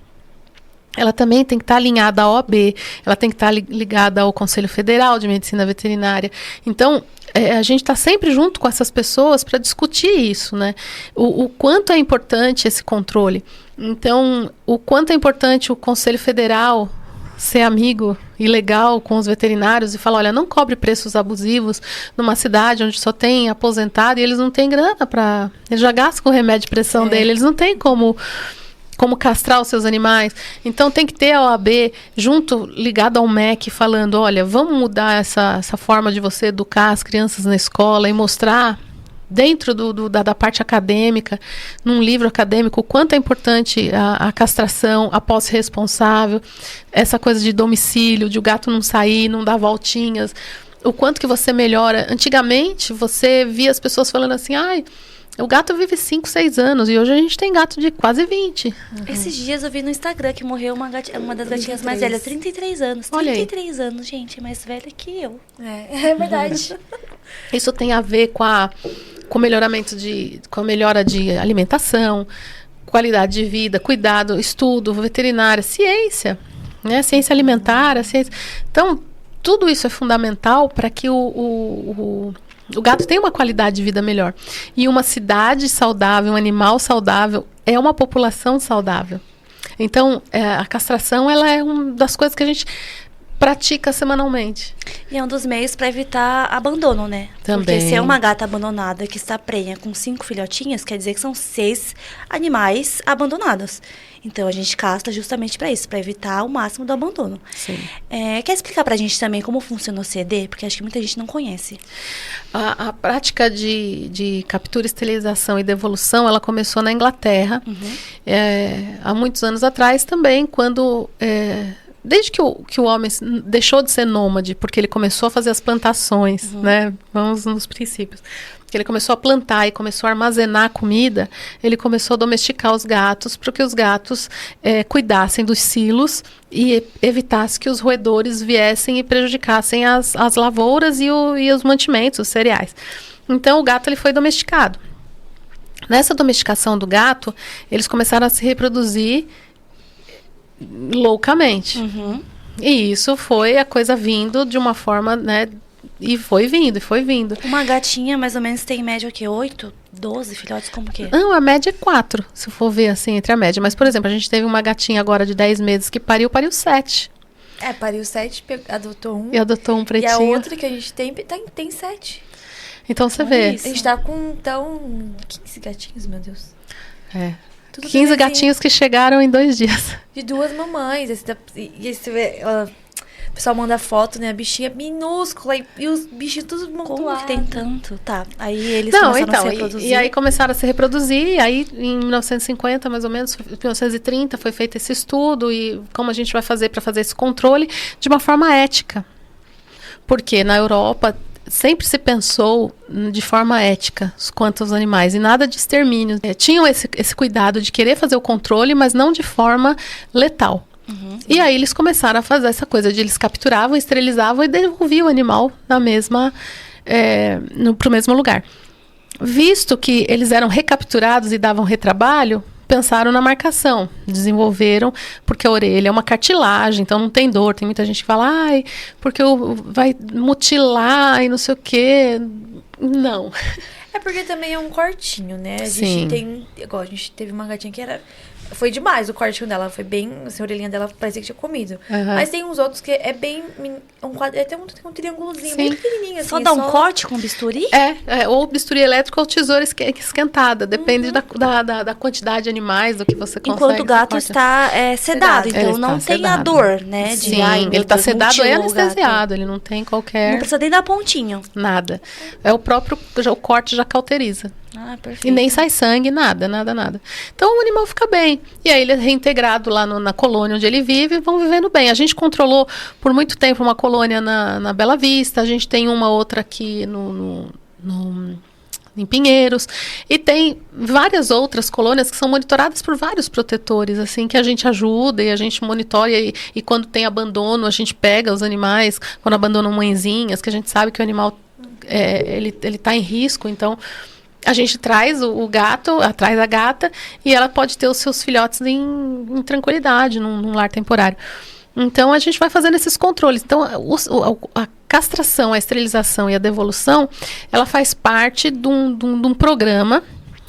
ela também tem que estar alinhada à OAB, ela tem que estar ligada ao Conselho Federal de Medicina Veterinária. Então, a gente está sempre junto com essas pessoas para discutir isso, né? O quanto é importante esse controle. Então, o quanto é importante o Conselho Federal ser amigo e legal com os veterinários e falar, olha, não cobre preços abusivos numa cidade onde só tem aposentado e eles não têm grana para... Eles já gastam com o remédio de pressão dele, eles não têm como castrar os seus animais. Então tem que ter a OAB junto, ligado ao MEC, falando, olha, vamos mudar essa forma de você educar as crianças na escola e mostrar dentro da parte acadêmica, num livro acadêmico, o quanto é importante a castração, a posse responsável, essa coisa de domicílio, de o gato não sair, não dar voltinhas, o quanto que você melhora. Antigamente, você via as pessoas falando assim, o gato vive 5, 6 anos e hoje a gente tem gato de quase 20. Uhum. Esses dias eu vi no Instagram que morreu uma das gatinhas mais velhas, 33 anos. Olha 33 anos, gente, é mais velha que eu. É verdade. Isso tem a ver com a melhora de alimentação, qualidade de vida, cuidado, estudo, veterinária, ciência, né? Ciência alimentar, ciência. Então, tudo isso é fundamental para que o gato tem uma qualidade de vida melhor. E uma cidade saudável, um animal saudável, é uma população saudável. Então, a castração, ela é uma das coisas que a gente pratica semanalmente. E é um dos meios para evitar abandono, né? Também. Porque se é uma gata abandonada que está prenha com 5 filhotinhos, quer dizer que são 6 animais abandonados. Então, a gente castra justamente para isso, para evitar o máximo do abandono. Sim. Quer explicar para a gente também como funciona o CD? Porque acho que muita gente não conhece. A prática de captura, esterilização e devolução, ela começou na Inglaterra, há muitos anos atrás também, quando... desde que o homem deixou de ser nômade, porque ele começou a fazer as plantações, né? Vamos nos princípios. Que ele começou a plantar e começou a armazenar comida, ele começou a domesticar os gatos, para que os gatos cuidassem dos silos e evitasse que os roedores viessem e prejudicassem as lavouras e os mantimentos, os cereais. Então, o gato ele foi domesticado. Nessa domesticação do gato, eles começaram a se reproduzir loucamente. E isso foi a coisa vindo de uma forma, né? E foi vindo. Uma gatinha, mais ou menos, tem em média o quê? 8, 12 filhotes? Como que é? Não, a média é 4, se for ver assim, entre a média. Mas, por exemplo, a gente teve uma gatinha agora de 10 meses que pariu 7. Pariu 7, adotou um. E adotou um pretinho. E a outra que a gente tem 7. Então, você Olha vê. isso. A gente tá com, então, 15 gatinhos, meu Deus. Tudo 15 bebezinho. gatinhos que chegaram em 2 dias. De 2 mamães. Esse o pessoal manda foto, né? A bichinha minúscula e os bichinhos todos Como montuados. que tem tanto? Tá, aí eles Não, começaram a então, se reproduzir. e aí começaram a se reproduzir, e aí em 1950, mais ou menos, 1930, foi feito esse estudo, e como a gente vai fazer para fazer esse controle de uma forma ética. Porque na Europa sempre se pensou de forma ética quanto aos animais, e nada de extermínio. Tinham esse cuidado de querer fazer o controle, mas não de forma letal. E aí eles começaram a fazer essa coisa de eles capturavam, esterilizavam e devolviam o animal na mesma, pro mesmo lugar. Visto que eles eram recapturados e davam retrabalho, pensaram na marcação, desenvolveram, porque a orelha é uma cartilagem, então não tem dor. Tem muita gente que fala, porque vai mutilar e não sei o quê. Não. É porque também é um cortinho, né? A Sim. gente tem... Igual, a gente teve uma gatinha que foi demais o cortinho dela. Foi bem... Assim, a orelhinha dela parecia que tinha comido. Mas tem uns outros que é bem... Tem um triângulozinho bem pequenininho. Assim, Só dá um corte com bisturi? Ou bisturi elétrico ou tesoura esquentada. Depende da quantidade de animais, do que você consegue. Enquanto o gato está sedado, então Ele não está tem a sedado. dor, né? Sim, ele está sedado e anestesiado. Ele não tem qualquer... Não precisa nem dar pontinho. Nada. O corte já cauteriza. Perfeito. E nem sai sangue, nada. Então o animal fica bem. E aí ele é reintegrado lá na colônia onde ele vive e vão vivendo bem. A gente controlou por muito tempo uma colônia na Bela Vista, a gente tem uma outra aqui em Pinheiros, e tem várias outras colônias que são monitoradas por vários protetores, assim, que a gente ajuda e a gente monitora, e quando tem abandono, a gente pega os animais, quando abandonam mãezinhas, que a gente sabe que o animal ele está em risco, então a gente traz o gato, traz a gata, e ela pode ter os seus filhotes em tranquilidade, num lar temporário. Então, a gente vai fazendo esses controles. Então, a castração, a esterilização e a devolução, ela faz parte de um programa,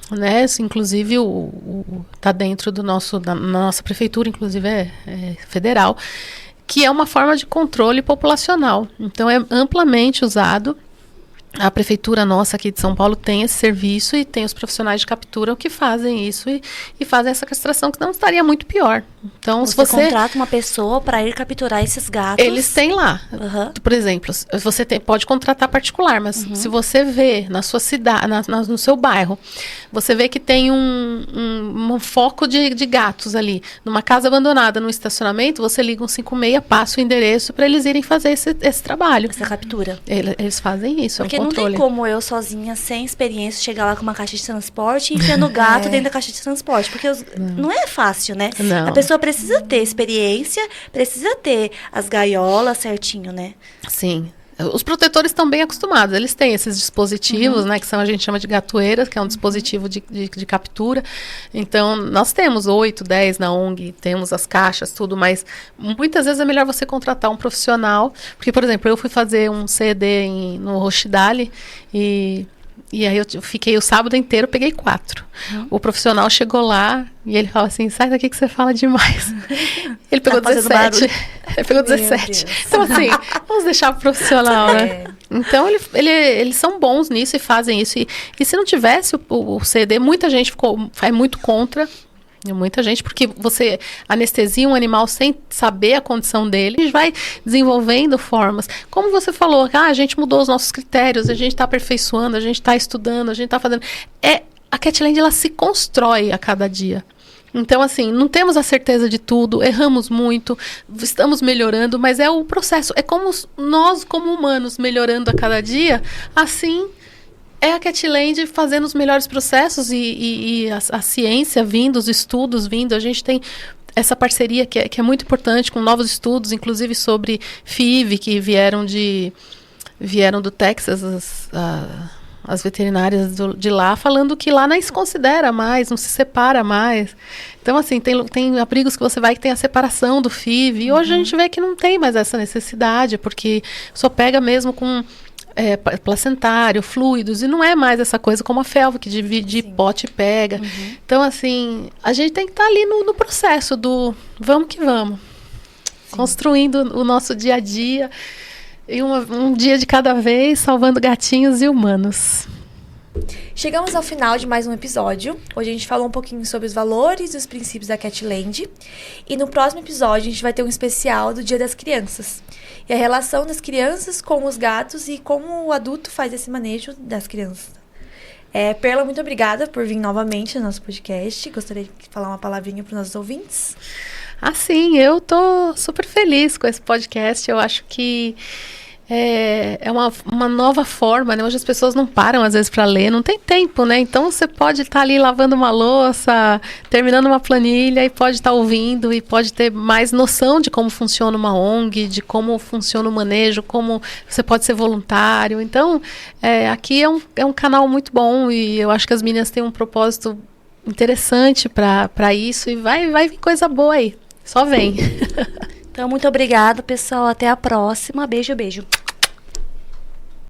né? Inclusive, está dentro da nossa prefeitura, inclusive é federal, que é uma forma de controle populacional. Então, é amplamente usado. A prefeitura nossa aqui de São Paulo tem esse serviço e tem os profissionais de captura que fazem isso e fazem essa castração, que não estaria muito pior. Então, se você contrata uma pessoa para ir capturar esses gatos. Eles têm lá. Por exemplo, você pode contratar particular, mas se você vê na sua cidade, no seu bairro, você vê que tem um foco de gatos ali, numa casa abandonada, num estacionamento, você liga um 56, passa o endereço para eles irem fazer esse trabalho. Essa captura. Eles fazem isso. Porque não tem como eu sozinha, sem experiência, chegar lá com uma caixa de transporte e enfiando o gato dentro da caixa de transporte. Porque não é fácil, né? Não. A pessoa precisa ter experiência, precisa ter as gaiolas certinho, né? Sim. Os protetores estão bem acostumados. Eles têm esses dispositivos, né? Que a gente chama de gatoeira, que é um dispositivo de captura. Então, nós temos 8, 10 na ONG, temos as caixas, tudo, mas muitas vezes é melhor você contratar um profissional. Porque, por exemplo, eu fui fazer um CD no Rochidale e E aí eu fiquei o sábado inteiro, peguei 4. O profissional chegou lá e ele fala assim, sai daqui que você fala demais. Ele pegou 17. Ele pegou 17. Então assim, vamos deixar o profissional, né? Então eles são bons nisso e fazem isso. E se não tivesse o CD, muita gente vai muito contra. Muita gente, porque você anestesia um animal sem saber a condição dele, a gente vai desenvolvendo formas. Como você falou, a gente mudou os nossos critérios, a gente está aperfeiçoando, a gente está estudando, a gente está fazendo... A Catland, ela se constrói a cada dia. Então, assim, não temos a certeza de tudo, erramos muito, estamos melhorando, mas é o processo. É como nós, como humanos, melhorando a cada dia, assim... É a Catland fazendo os melhores processos e a ciência vindo, os estudos vindo. A gente tem essa parceria que é muito importante com novos estudos, inclusive sobre FIV, que vieram do Texas, as veterinárias de lá, falando que lá não se considera mais, não se separa mais. Então, assim, tem abrigos que você vai que tem a separação do FIV. E hoje a gente vê que não tem mais essa necessidade, porque só pega mesmo com... placentário, fluidos, e não é mais essa coisa como a felva, que divide pote e pega. Então, assim, a gente tem que estar ali no processo do vamos que vamos. Sim. Construindo o nosso dia a dia, e um dia de cada vez, salvando gatinhos e humanos. Chegamos ao final de mais um episódio. Hoje a gente falou um pouquinho sobre os valores e os princípios da Catland. E no próximo episódio a gente vai ter um especial do Dia das Crianças. E a relação das crianças com os gatos e como o adulto faz esse manejo das crianças. Perla, muito obrigada por vir novamente no nosso podcast. Gostaria de falar uma palavrinha para os nossos ouvintes. Sim, eu tô super feliz com esse podcast. Eu acho que é uma nova forma, né? Hoje as pessoas não param, às vezes, para ler, não tem tempo, né? Então, você pode estar ali lavando uma louça, terminando uma planilha, e pode estar ouvindo, e pode ter mais noção de como funciona uma ONG, de como funciona o manejo, como você pode ser voluntário. Então, aqui é um canal muito bom, e eu acho que as meninas têm um propósito interessante para isso, e vai vir coisa boa aí. Só vem. Então, muito obrigada, pessoal. Até a próxima. Beijo, beijo.